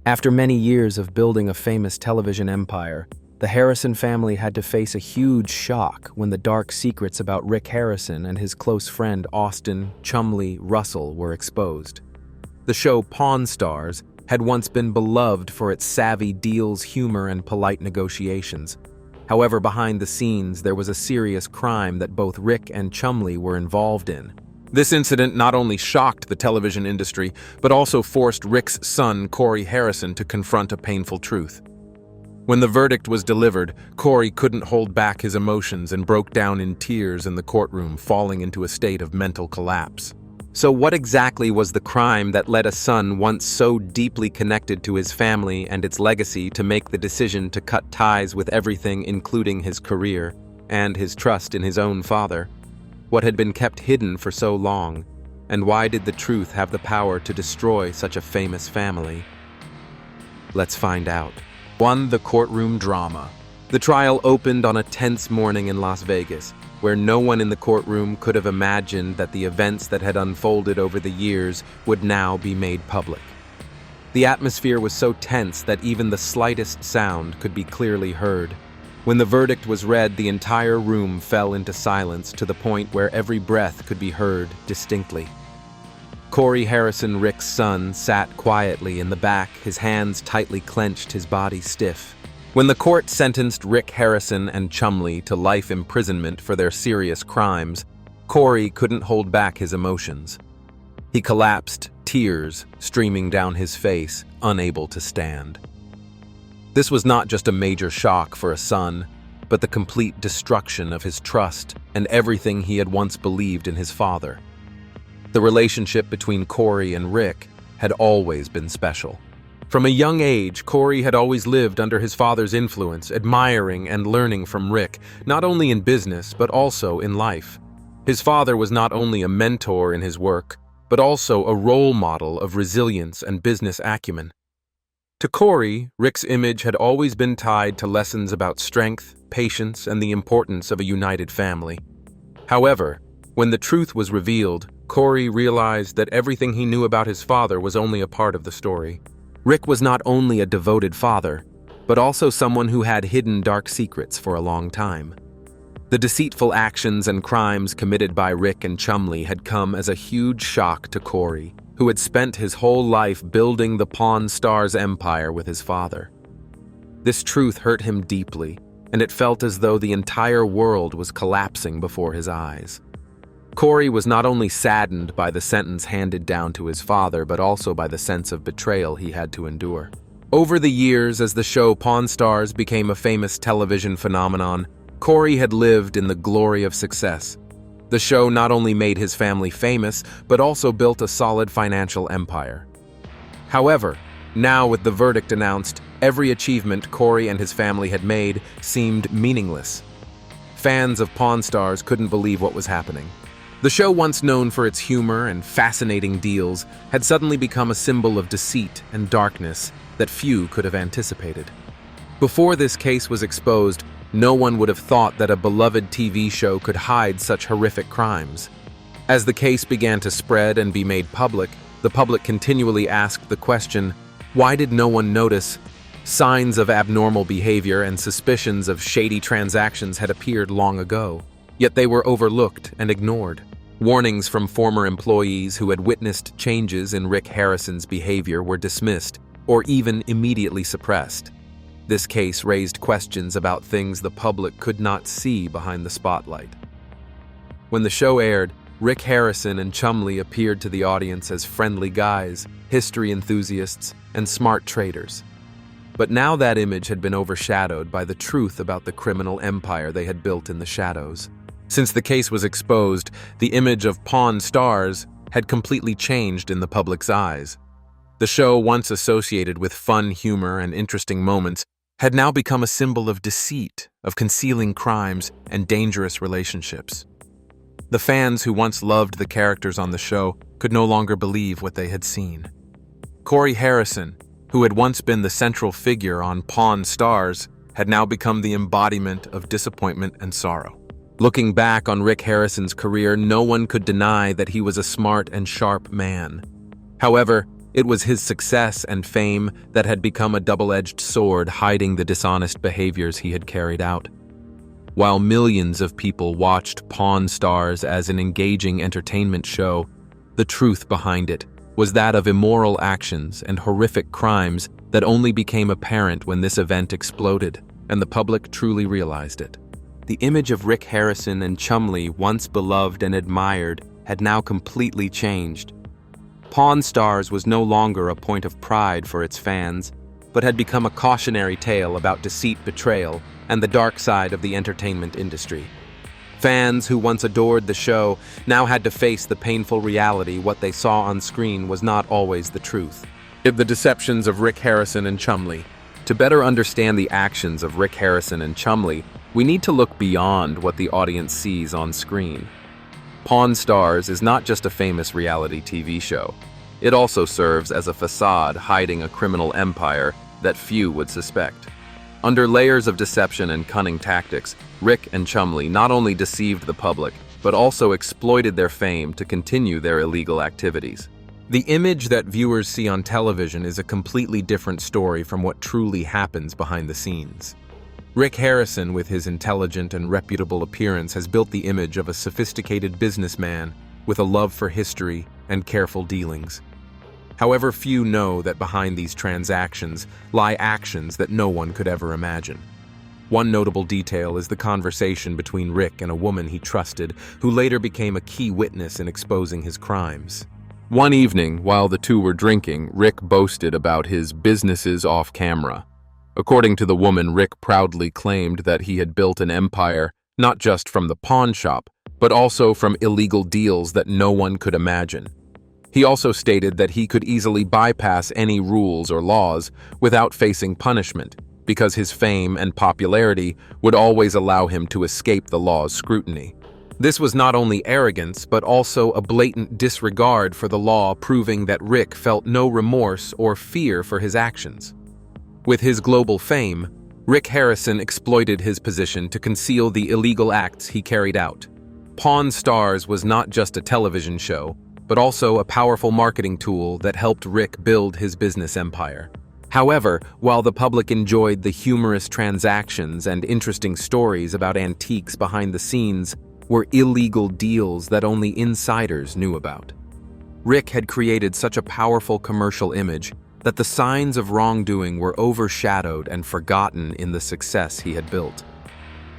After many years of building a famous television empire, the Harrison family had to face a huge shock when the dark secrets about Rick Harrison and his close friend Austin Chumlee Russell were exposed. The show Pawn Stars had once been beloved for its savvy deals, humor, and polite negotiations. However, behind the scenes, there was a serious crime that both Rick and Chumlee were involved in. This incident not only shocked the television industry, but also forced Rick's son, Cory Harrison, to confront a painful truth. When the verdict was delivered, Cory couldn't hold back his emotions and broke down in tears in the courtroom, falling into a state of mental collapse. So what exactly was the crime that led a son once so deeply connected to his family and its legacy to make the decision to cut ties with everything, including his career and his trust in his own father? What had been kept hidden for so long? And why did the truth have the power to destroy such a famous family? Let's find out. 1. The courtroom drama. The trial opened on a tense morning in Las Vegas, where no one in the courtroom could have imagined that the events that had unfolded over the years would now be made public. The atmosphere was so tense that even the slightest sound could be clearly heard. When the verdict was read, the entire room fell into silence to the point where every breath could be heard distinctly. Cory Harrison, Rick's son, sat quietly in the back, his hands tightly clenched, his body stiff. When the court sentenced Rick Harrison and Chumlee to life imprisonment for their serious crimes, Cory couldn't hold back his emotions. He collapsed, tears streaming down his face, unable to stand. This was not just a major shock for a son, but the complete destruction of his trust and everything he had once believed in his father. The relationship between Cory and Rick had always been special. From a young age, Cory had always lived under his father's influence, admiring and learning from Rick, not only in business, but also in life. His father was not only a mentor in his work, but also a role model of resilience and business acumen. To Cory, Rick's image had always been tied to lessons about strength, patience, and the importance of a united family. However, when the truth was revealed, Cory realized that everything he knew about his father was only a part of the story. Rick was not only a devoted father, but also someone who had hidden dark secrets for a long time. The deceitful actions and crimes committed by Rick and Chumlee had come as a huge shock to Cory, who had spent his whole life building the Pawn Stars empire with his father. This truth hurt him deeply, and it felt as though the entire world was collapsing before his eyes. Cory was not only saddened by the sentence handed down to his father, but also by the sense of betrayal he had to endure. Over the years, as the show Pawn Stars became a famous television phenomenon, Cory had lived in the glory of success. The show not only made his family famous, but also built a solid financial empire. However, now with the verdict announced, every achievement Cory and his family had made seemed meaningless. Fans of Pawn Stars couldn't believe what was happening. The show, once known for its humor and fascinating deals, had suddenly become a symbol of deceit and darkness that few could have anticipated. Before this case was exposed, no one would have thought that a beloved TV show could hide such horrific crimes. As the case began to spread and be made public, the public continually asked the question, why did no one notice? Signs of abnormal behavior and suspicions of shady transactions had appeared long ago, yet they were overlooked and ignored. Warnings from former employees who had witnessed changes in Rick Harrison's behavior were dismissed or even immediately suppressed. This case raised questions about things the public could not see behind the spotlight. When the show aired, Rick Harrison and Chumlee appeared to the audience as friendly guys, history enthusiasts, and smart traders. But now that image had been overshadowed by the truth about the criminal empire they had built in the shadows. Since the case was exposed, the image of Pawn Stars had completely changed in the public's eyes. The show, once associated with fun humor and interesting moments, had now become a symbol of deceit, of concealing crimes, and dangerous relationships. The fans who once loved the characters on the show could no longer believe what they had seen. Cory Harrison, who had once been the central figure on Pawn Stars, had now become the embodiment of disappointment and sorrow. Looking back on Rick Harrison's career, no one could deny that he was a smart and sharp man. However, It was his success and fame that had become a double-edged sword hiding the dishonest behaviors he had carried out. While millions of people watched Pawn Stars as an engaging entertainment show, the truth behind it was that of immoral actions and horrific crimes that only became apparent when this event exploded, and the public truly realized it. The image of Rick Harrison and Chumlee, once beloved and admired, had now completely changed. Pawn Stars was no longer a point of pride for its fans, but had become a cautionary tale about deceit, betrayal, and the dark side of the entertainment industry. Fans who once adored the show now had to face the painful reality what they saw on screen was not always the truth. The deceptions of Rick Harrison and Chumlee. To better understand the actions of Rick Harrison and Chumlee, we need to look beyond what the audience sees on screen. Pawn Stars is not just a famous reality TV show. It also serves as a facade hiding a criminal empire that few would suspect. Under layers of deception and cunning tactics, Rick and Chumlee not only deceived the public, but also exploited their fame to continue their illegal activities. The image that viewers see on television is a completely different story from what truly happens behind the scenes. Rick Harrison, with his intelligent and reputable appearance, has built the image of a sophisticated businessman with a love for history and careful dealings. However, few know that behind these transactions lie actions that no one could ever imagine. One notable detail is the conversation between Rick and a woman he trusted, who later became a key witness in exposing his crimes. One evening, while the two were drinking, Rick boasted about his businesses off camera. According to the woman, Rick proudly claimed that he had built an empire not just from the pawn shop, but also from illegal deals that no one could imagine. He also stated that he could easily bypass any rules or laws without facing punishment, because his fame and popularity would always allow him to escape the law's scrutiny. This was not only arrogance, but also a blatant disregard for the law, proving that Rick felt no remorse or fear for his actions. With his global fame, Rick Harrison exploited his position to conceal the illegal acts he carried out. Pawn Stars was not just a television show, but also a powerful marketing tool that helped Rick build his business empire. However, while the public enjoyed the humorous transactions and interesting stories about antiques behind the scenes were illegal deals that only insiders knew about. Rick had created such a powerful commercial image that the signs of wrongdoing were overshadowed and forgotten in the success he had built.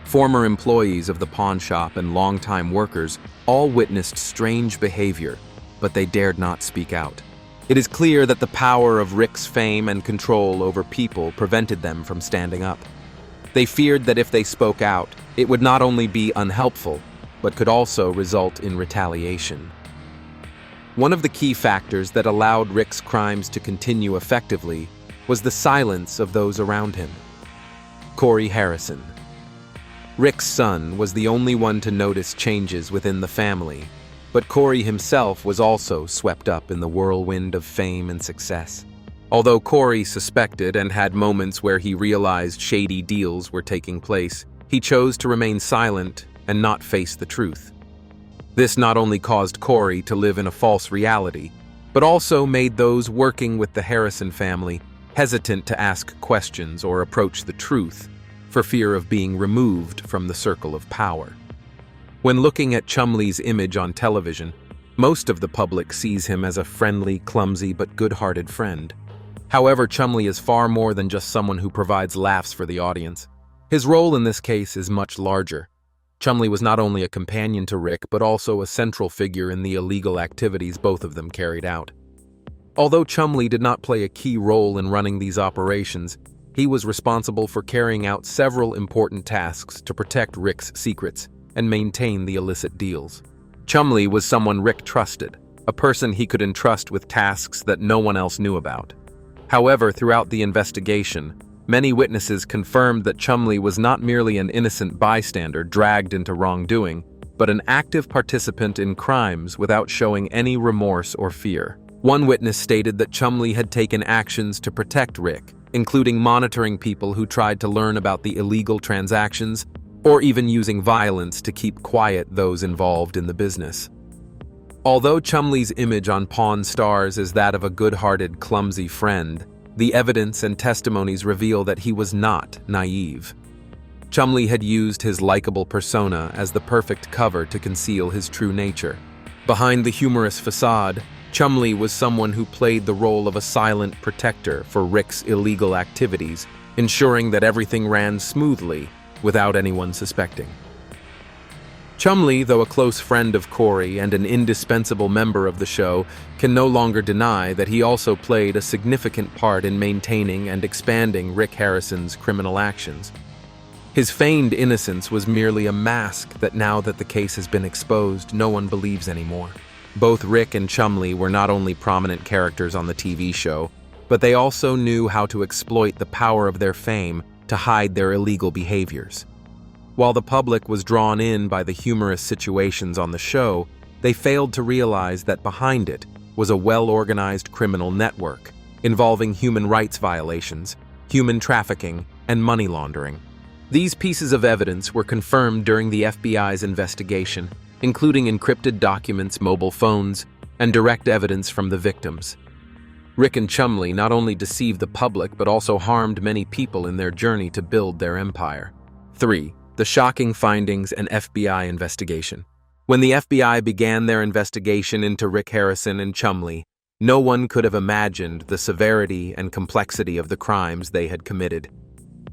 Former employees of the pawn shop and longtime workers all witnessed strange behavior, but they dared not speak out. It is clear that the power of Rick's fame and control over people prevented them from standing up. They feared that if they spoke out, it would not only be unhelpful, but could also result in retaliation. One of the key factors that allowed Rick's crimes to continue effectively was the silence of those around him. Cory Harrison. Rick's son was the only one to notice changes within the family, but Cory himself was also swept up in the whirlwind of fame and success. Although Cory suspected and had moments where he realized shady deals were taking place, he chose to remain silent and not face the truth. This not only caused Cory to live in a false reality, but also made those working with the Harrison family hesitant to ask questions or approach the truth for fear of being removed from the circle of power. When looking at Chumlee's image on television, most of the public sees him as a friendly, clumsy, but good-hearted friend. However, Chumlee is far more than just someone who provides laughs for the audience. His role in this case is much larger. Chumlee was not only a companion to Rick, but also a central figure in the illegal activities both of them carried out. Although Chumlee did not play a key role in running these operations, he was responsible for carrying out several important tasks to protect Rick's secrets and maintain the illicit deals. Chumlee was someone Rick trusted, a person he could entrust with tasks that no one else knew about. However, throughout the investigation, many witnesses confirmed that Chumlee was not merely an innocent bystander dragged into wrongdoing, but an active participant in crimes without showing any remorse or fear. One witness stated that Chumlee had taken actions to protect Rick, including monitoring people who tried to learn about the illegal transactions, or even using violence to keep quiet those involved in the business. Although Chumlee's image on Pawn Stars is that of a good-hearted, clumsy friend, the evidence and testimonies reveal that he was not naive. Chumlee had used his likable persona as the perfect cover to conceal his true nature. Behind the humorous facade, Chumlee was someone who played the role of a silent protector for Rick's illegal activities, ensuring that everything ran smoothly without anyone suspecting. Chumlee, though a close friend of Cory and an indispensable member of the show, can no longer deny that he also played a significant part in maintaining and expanding Rick Harrison's criminal actions. His feigned innocence was merely a mask that now that the case has been exposed, no one believes anymore. Both Rick and Chumlee were not only prominent characters on the TV show, but they also knew how to exploit the power of their fame to hide their illegal behaviors. While the public was drawn in by the humorous situations on the show, they failed to realize that behind it was a well-organized criminal network involving human rights violations, human trafficking, and money laundering. These pieces of evidence were confirmed during the FBI's investigation, including encrypted documents, mobile phones, and direct evidence from the victims. Rick and Chumlee not only deceived the public but also harmed many people in their journey to build their empire. 3. The shocking findings and FBI investigation. When the FBI began their investigation into Rick Harrison and Chumlee, no one could have imagined the severity and complexity of the crimes they had committed.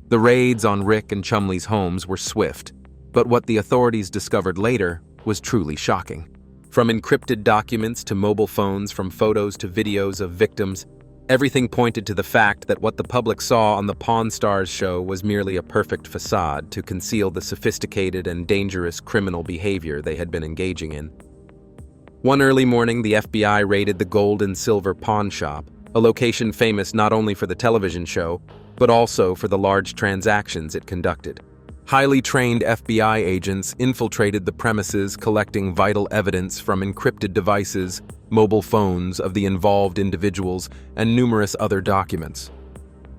The raids on Rick and Chumlee's homes were swift, but what the authorities discovered later was truly shocking. From encrypted documents to mobile phones, from photos to videos of victims, everything pointed to the fact that what the public saw on the Pawn Stars show was merely a perfect facade to conceal the sophisticated and dangerous criminal behavior they had been engaging in. One early morning, the FBI raided the Gold and Silver Pawn Shop, a location famous not only for the television show, but also for the large transactions it conducted. Highly trained FBI agents infiltrated the premises, collecting vital evidence from encrypted devices, mobile phones of the involved individuals, and numerous other documents.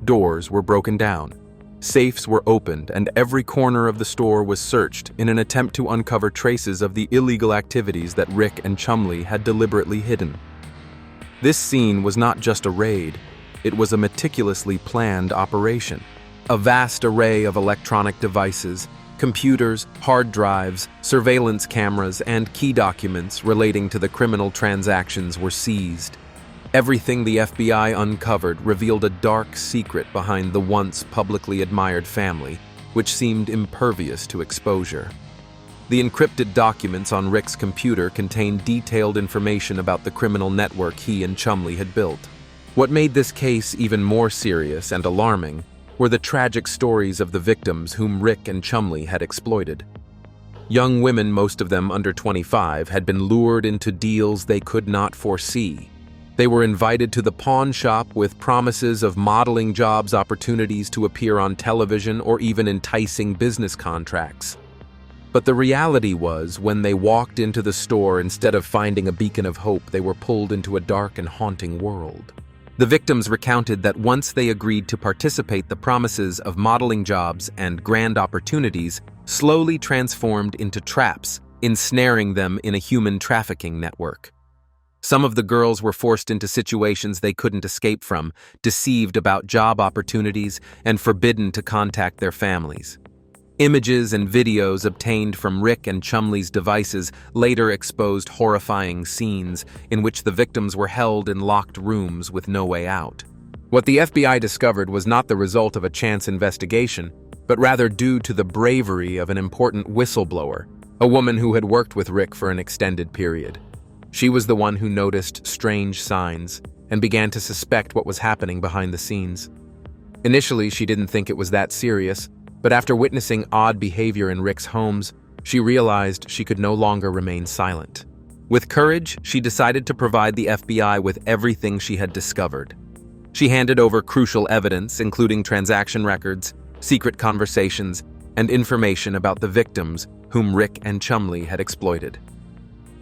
Doors were broken down. Safes were opened, and every corner of the store was searched in an attempt to uncover traces of the illegal activities that Rick and Chumlee had deliberately hidden. This scene was not just a raid, it was a meticulously planned operation. A vast array of electronic devices, computers, hard drives, surveillance cameras, and key documents relating to the criminal transactions were seized. Everything the FBI uncovered revealed a dark secret behind the once publicly admired family, which seemed impervious to exposure. The encrypted documents on Rick's computer contained detailed information about the criminal network he and Chumlee had built. What made this case even more serious and alarming were the tragic stories of the victims whom Rick and Chumlee had exploited. Young women, most of them under 25, had been lured into deals they could not foresee. They were invited to the pawn shop with promises of modeling jobs, opportunities to appear on television, or even enticing business contracts. But the reality was, when they walked into the store, instead of finding a beacon of hope, they were pulled into a dark and haunting world. The victims recounted that once they agreed to participate, the promises of modeling jobs and grand opportunities slowly transformed into traps, ensnaring them in a human trafficking network. Some of the girls were forced into situations they couldn't escape from, deceived about job opportunities, and forbidden to contact their families. Images and videos obtained from Rick and Chumlee's devices later exposed horrifying scenes in which the victims were held in locked rooms with no way out. What the FBI discovered was not the result of a chance investigation, but rather due to the bravery of an important whistleblower, a woman who had worked with Rick for an extended period. She was the one who noticed strange signs and began to suspect what was happening behind the scenes. Initially, she didn't think it was that serious, but after witnessing odd behavior in Rick's homes, she realized she could no longer remain silent. With courage, she decided to provide the FBI with everything she had discovered. She handed over crucial evidence, including transaction records, secret conversations, and information about the victims whom Rick and Chumlee had exploited.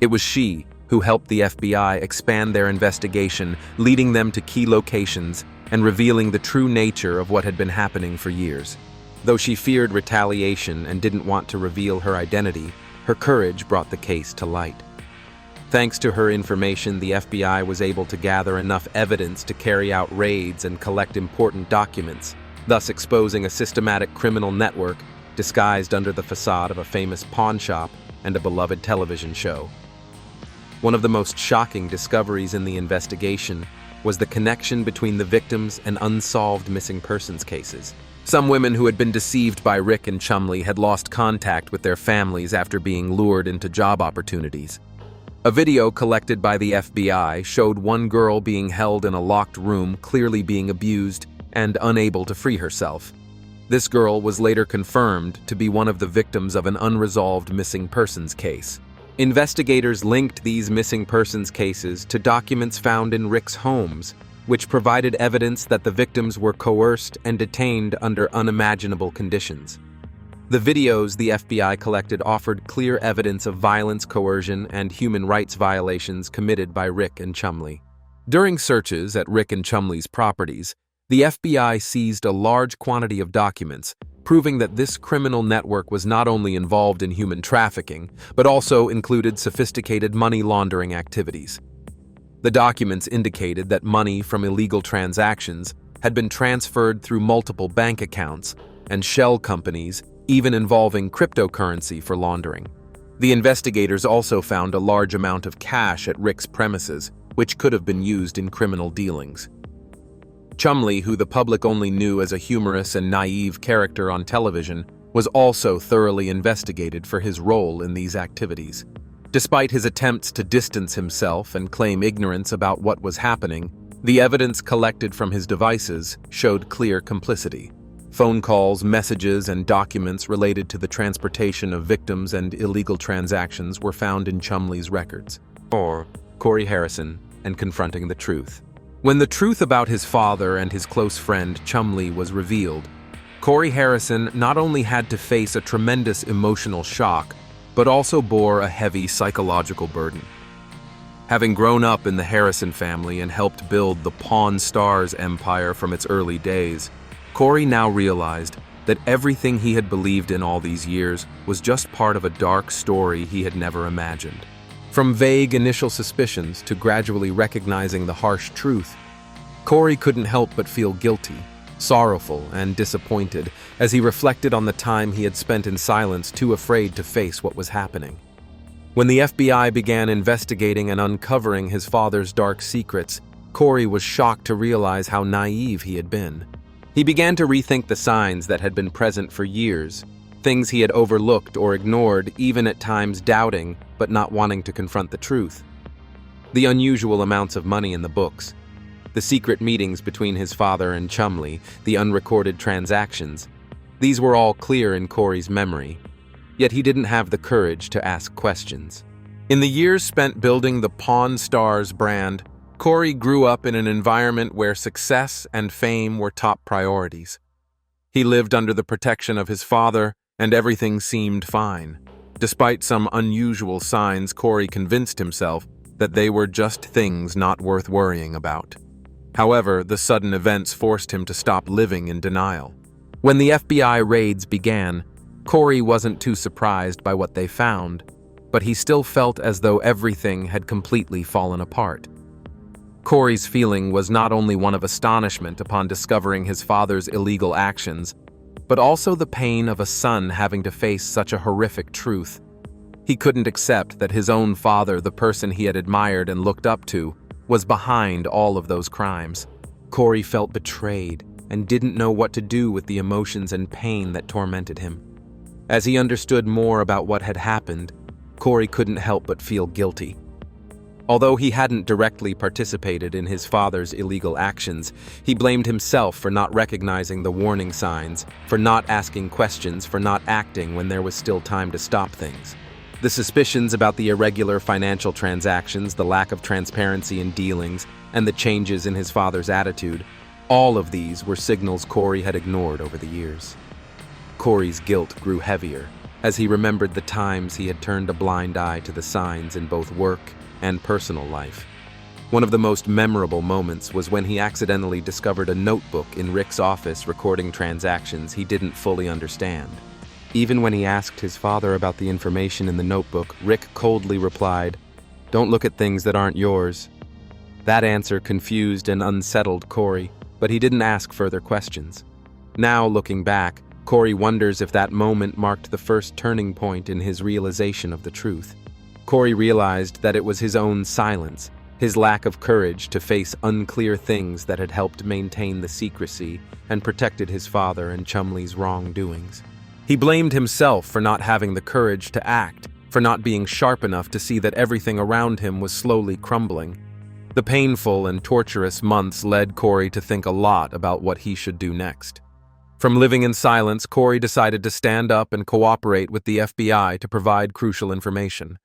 It was she who helped the FBI expand their investigation, leading them to key locations and revealing the true nature of what had been happening for years. Though she feared retaliation and didn't want to reveal her identity, her courage brought the case to light. Thanks to her information, the FBI was able to gather enough evidence to carry out raids and collect important documents, thus exposing a systematic criminal network disguised under the facade of a famous pawn shop and a beloved television show. One of the most shocking discoveries in the investigation was the connection between the victims and unsolved missing persons cases. Some women who had been deceived by Rick and Chumlee had lost contact with their families after being lured into job opportunities. A video collected by the FBI showed one girl being held in a locked room, clearly being abused and unable to free herself. This girl was later confirmed to be one of the victims of an unresolved missing persons case. Investigators linked these missing persons cases to documents found in Rick's homes, which provided evidence that the victims were coerced and detained under unimaginable conditions. The videos the FBI collected offered clear evidence of violence, coercion, and human rights violations committed by Rick and Chumlee. During searches at Rick and Chumlee's properties, the FBI seized a large quantity of documents, proving that this criminal network was not only involved in human trafficking, but also included sophisticated money laundering activities. The documents indicated that money from illegal transactions had been transferred through multiple bank accounts and shell companies, even involving cryptocurrency for laundering. The investigators also found a large amount of cash at Rick's premises, which could have been used in criminal dealings. Chumlee, who the public only knew as a humorous and naive character on television, was also thoroughly investigated for his role in these activities. Despite his attempts to distance himself and claim ignorance about what was happening, the evidence collected from his devices showed clear complicity. Phone calls, messages, and documents related to the transportation of victims and illegal transactions were found in Chumlee's records. Or Cory Harrison and confronting the truth. When the truth about his father and his close friend Chumlee was revealed, Cory Harrison not only had to face a tremendous emotional shock, but also bore a heavy psychological burden. Having grown up in the Harrison family and helped build the Pawn Stars empire from its early days, Cory now realized that everything he had believed in all these years was just part of a dark story he had never imagined. From vague initial suspicions to gradually recognizing the harsh truth, Cory couldn't help but feel guilty, sorrowful, and disappointed as he reflected on the time he had spent in silence, too afraid to face what was happening. When the FBI began investigating and uncovering his father's dark secrets, Cory was shocked to realize how naive he had been. He began to rethink the signs that had been present for years, things he had overlooked or ignored, even at times doubting but not wanting to confront the truth. The unusual amounts of money in the books, the secret meetings between his father and Chumlee, the unrecorded transactions, these were all clear in Cory's memory, yet he didn't have the courage to ask questions. In the years spent building the Pawn Stars brand, Cory grew up in an environment where success and fame were top priorities. He lived under the protection of his father, and everything seemed fine. Despite some unusual signs, Cory convinced himself that they were just things not worth worrying about. However, the sudden events forced him to stop living in denial. When the FBI raids began, Cory wasn't too surprised by what they found, but he still felt as though everything had completely fallen apart. Cory's feeling was not only one of astonishment upon discovering his father's illegal actions, but also the pain of a son having to face such a horrific truth. He couldn't accept that his own father, the person he had admired and looked up to, was behind all of those crimes. Cory felt betrayed and didn't know what to do with the emotions and pain that tormented him. As he understood more about what had happened, Cory couldn't help but feel guilty. Although he hadn't directly participated in his father's illegal actions, he blamed himself for not recognizing the warning signs, for not asking questions, for not acting when there was still time to stop things. The suspicions about the irregular financial transactions, the lack of transparency in dealings, and the changes in his father's attitude, all of these were signals Cory had ignored over the years. Cory's guilt grew heavier as he remembered the times he had turned a blind eye to the signs in both work and personal life. One of the most memorable moments was when he accidentally discovered a notebook in Rick's office recording transactions he didn't fully understand. Even when he asked his father about the information in the notebook, Rick coldly replied, Don't look at things that aren't yours. That answer confused and unsettled Cory, but he didn't ask further questions. Now, looking back, Cory wonders if that moment marked the first turning point in his realization of the truth. Cory realized that it was his own silence, his lack of courage to face unclear things that had helped maintain the secrecy and protected his father and Chumlee's wrongdoings. He blamed himself for not having the courage to act, for not being sharp enough to see that everything around him was slowly crumbling. The painful and torturous months led Cory to think a lot about what he should do next. From living in silence, Cory decided to stand up and cooperate with the FBI to provide crucial information.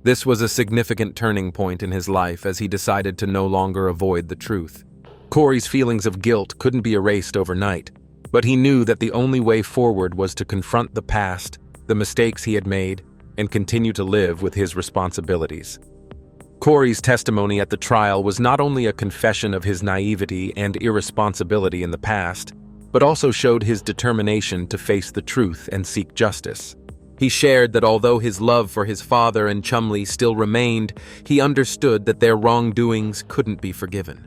This was a significant turning point in his life as he decided to no longer avoid the truth. Cory's feelings of guilt couldn't be erased overnight, but he knew that the only way forward was to confront the past, the mistakes he had made, and continue to live with his responsibilities. Cory's testimony at the trial was not only a confession of his naivety and irresponsibility in the past, but also showed his determination to face the truth and seek justice. He shared that although his love for his father and Chumlee still remained, he understood that their wrongdoings couldn't be forgiven.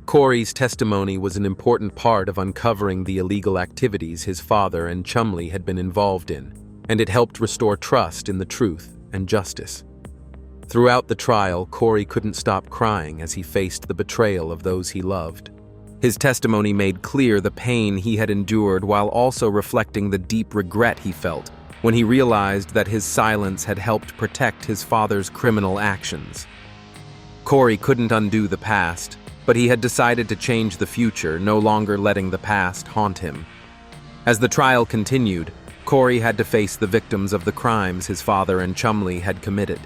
Cory's testimony was an important part of uncovering the illegal activities his father and Chumlee had been involved in, and it helped restore trust in the truth and justice. Throughout the trial, Cory couldn't stop crying as he faced the betrayal of those he loved. His testimony made clear the pain he had endured while also reflecting the deep regret he felt when he realized that his silence had helped protect his father's criminal actions. Cory couldn't undo the past, but he had decided to change the future, no longer letting the past haunt him. As the trial continued, Cory had to face the victims of the crimes his father and Chumlee had committed.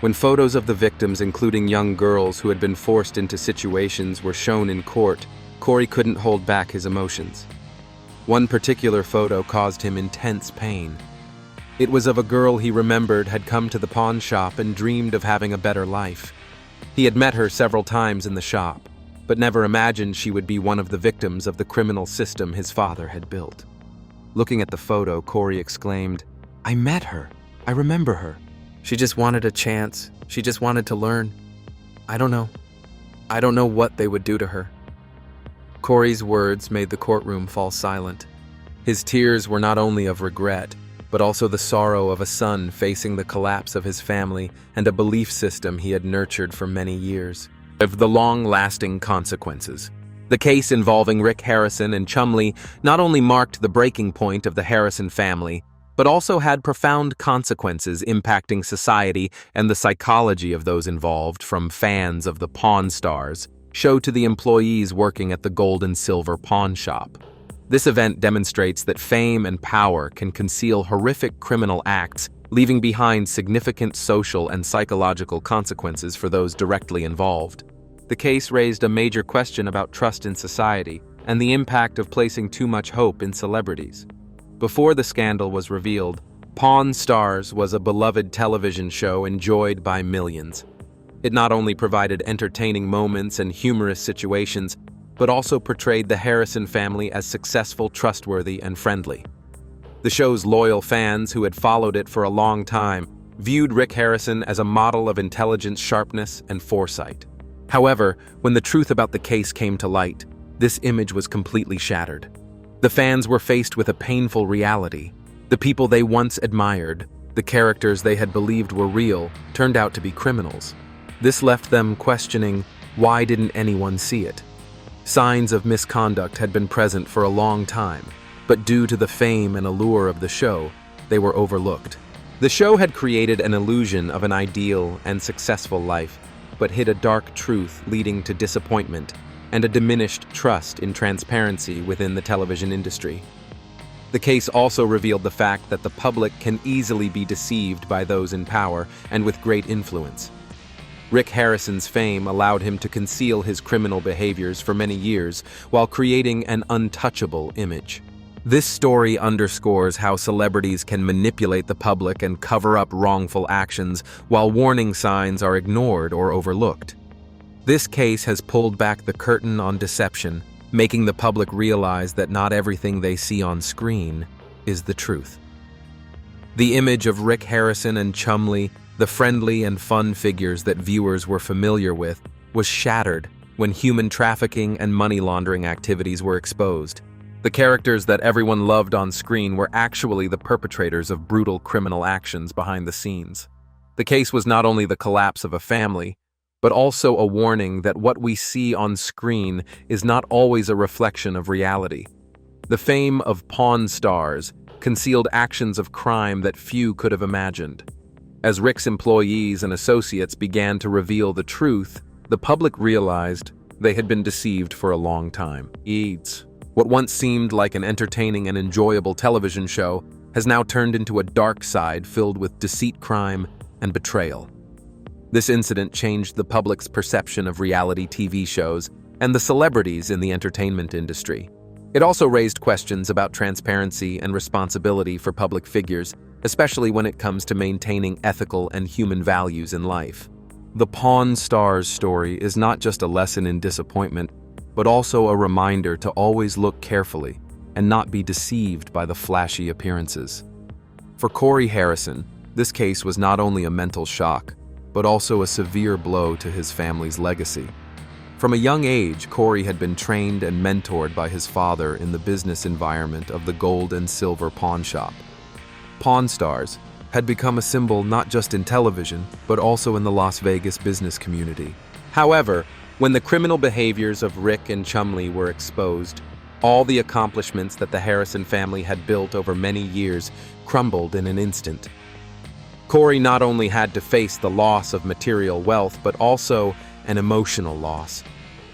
When photos of the victims, including young girls who had been forced into situations, were shown in court, Cory couldn't hold back his emotions. One particular photo caused him intense pain. It was of a girl he remembered had come to the pawn shop and dreamed of having a better life. He had met her several times in the shop, but never imagined she would be one of the victims of the criminal system his father had built. Looking at the photo, Cory exclaimed, "I met her. I remember her. She just wanted a chance. She just wanted to learn. I don't know. I don't know what they would do to her." Cory's words made the courtroom fall silent. His tears were not only of regret, but also the sorrow of a son facing the collapse of his family and a belief system he had nurtured for many years. Of the long-lasting consequences. The case involving Rick Harrison and Chumlee not only marked the breaking point of the Harrison family, but also had profound consequences impacting society and the psychology of those involved, from fans of the Pawn Stars show to the employees working at the gold and silver pawn shop. This event demonstrates that fame and power can conceal horrific criminal acts, leaving behind significant social and psychological consequences for those directly involved. The case raised a major question about trust in society and the impact of placing too much hope in celebrities. Before the scandal was revealed, Pawn Stars was a beloved television show enjoyed by millions. It not only provided entertaining moments and humorous situations, but also portrayed the Harrison family as successful, trustworthy, and friendly. The show's loyal fans, who had followed it for a long time, viewed Rick Harrison as a model of intelligence, sharpness, and foresight. However, when the truth about the case came to light, this image was completely shattered. The fans were faced with a painful reality. The people they once admired, the characters they had believed were real, turned out to be criminals. This left them questioning, why didn't anyone see it? Signs of misconduct had been present for a long time, but due to the fame and allure of the show, they were overlooked. The show had created an illusion of an ideal and successful life, but hid a dark truth leading to disappointment and a diminished trust in transparency within the television industry. The case also revealed the fact that the public can easily be deceived by those in power and with great influence. Rick Harrison's fame allowed him to conceal his criminal behaviors for many years while creating an untouchable image. This story underscores how celebrities can manipulate the public and cover up wrongful actions while warning signs are ignored or overlooked. This case has pulled back the curtain on deception, making the public realize that not everything they see on screen is the truth. The image of Rick Harrison and Chumlee The friendly and fun figures that viewers were familiar with was shattered when human trafficking and money laundering activities were exposed. The characters that everyone loved on screen were actually the perpetrators of brutal criminal actions behind the scenes. The case was not only the collapse of a family, but also a warning that what we see on screen is not always a reflection of reality. The fame of Pawn Stars concealed actions of crime that few could have imagined. As Rick's employees and associates began to reveal the truth, the public realized they had been deceived for a long time. What once seemed like an entertaining and enjoyable television show has now turned into a dark side filled with deceit, crime, and betrayal. This incident changed the public's perception of reality TV shows and the celebrities in the entertainment industry. It also raised questions about transparency and responsibility for public figures, especially when it comes to maintaining ethical and human values in life. The Pawn Stars story is not just a lesson in disappointment, but also a reminder to always look carefully and not be deceived by the flashy appearances. For Cory Harrison, this case was not only a mental shock, but also a severe blow to his family's legacy. From a young age, Cory had been trained and mentored by his father in the business environment of the gold and silver pawn shop. Pawn Stars had become a symbol not just in television, but also in the Las Vegas business community. However, when the criminal behaviors of Rick and Chumlee were exposed, all the accomplishments that the Harrison family had built over many years crumbled in an instant. Cory not only had to face the loss of material wealth, but also an emotional loss.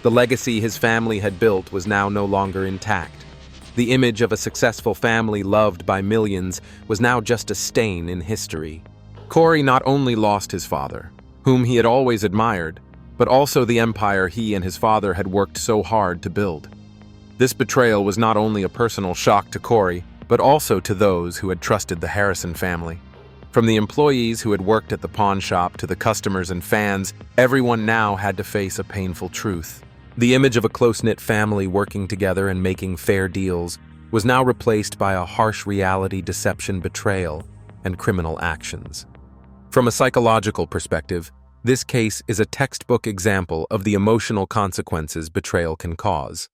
The legacy his family had built was now no longer intact. The image of a successful family loved by millions was now just a stain in history. Cory not only lost his father, whom he had always admired, but also the empire he and his father had worked so hard to build. This betrayal was not only a personal shock to Cory, but also to those who had trusted the Harrison family. From the employees who had worked at the pawn shop to the customers and fans, everyone now had to face a painful truth. The image of a close-knit family working together and making fair deals was now replaced by a harsh reality, deception, betrayal, and criminal actions. From a psychological perspective, this case is a textbook example of the emotional consequences betrayal can cause.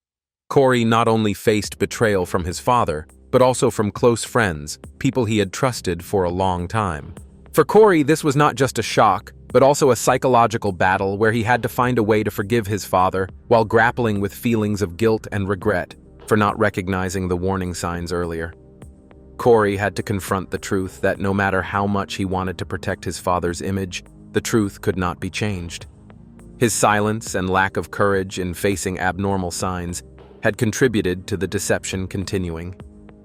Cory not only faced betrayal from his father, but also from close friends, people he had trusted for a long time. For Cory, this was not just a shock, but also a psychological battle where he had to find a way to forgive his father while grappling with feelings of guilt and regret for not recognizing the warning signs earlier. Cory had to confront the truth that no matter how much he wanted to protect his father's image, the truth could not be changed. His silence and lack of courage in facing abnormal signs had contributed to the deception continuing.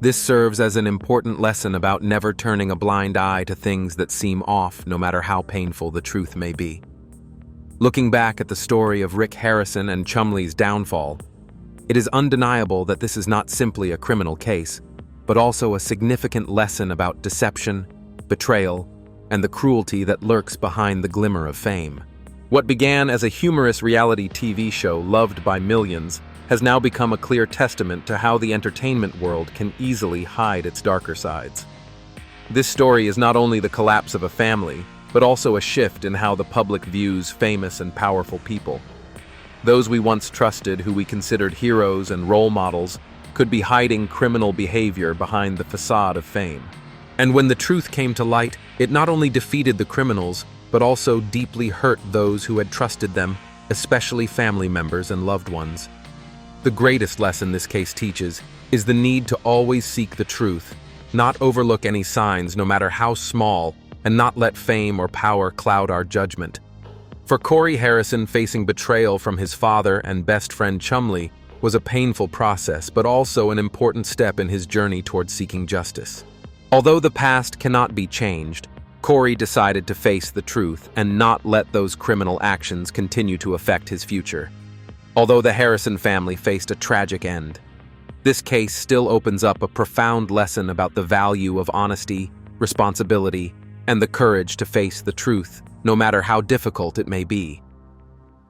This serves as an important lesson about never turning a blind eye to things that seem off, no matter how painful the truth may be. Looking back at the story of Rick Harrison and Chumlee's downfall, it is undeniable that this is not simply a criminal case, but also a significant lesson about deception, betrayal, and the cruelty that lurks behind the glimmer of fame. What began as a humorous reality TV show loved by millions has now become a clear testament to how the entertainment world can easily hide its darker sides. This story is not only the collapse of a family, but also a shift in how the public views famous and powerful people. Those we once trusted, who we considered heroes and role models, could be hiding criminal behavior behind the facade of fame. And when the truth came to light, it not only defeated the criminals, but also deeply hurt those who had trusted them, especially family members and loved ones. The greatest lesson this case teaches is the need to always seek the truth, not overlook any signs no matter how small, and not let fame or power cloud our judgment. For Cory Harrison, facing betrayal from his father and best friend Chumlee was a painful process, but also an important step in his journey towards seeking justice. Although the past cannot be changed, Cory decided to face the truth and not let those criminal actions continue to affect his future. Although the Harrison family faced a tragic end, this case still opens up a profound lesson about the value of honesty, responsibility, and the courage to face the truth, no matter how difficult it may be.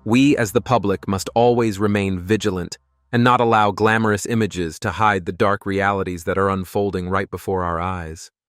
We, as the public, must always remain vigilant and not allow glamorous images to hide the dark realities that are unfolding right before our eyes.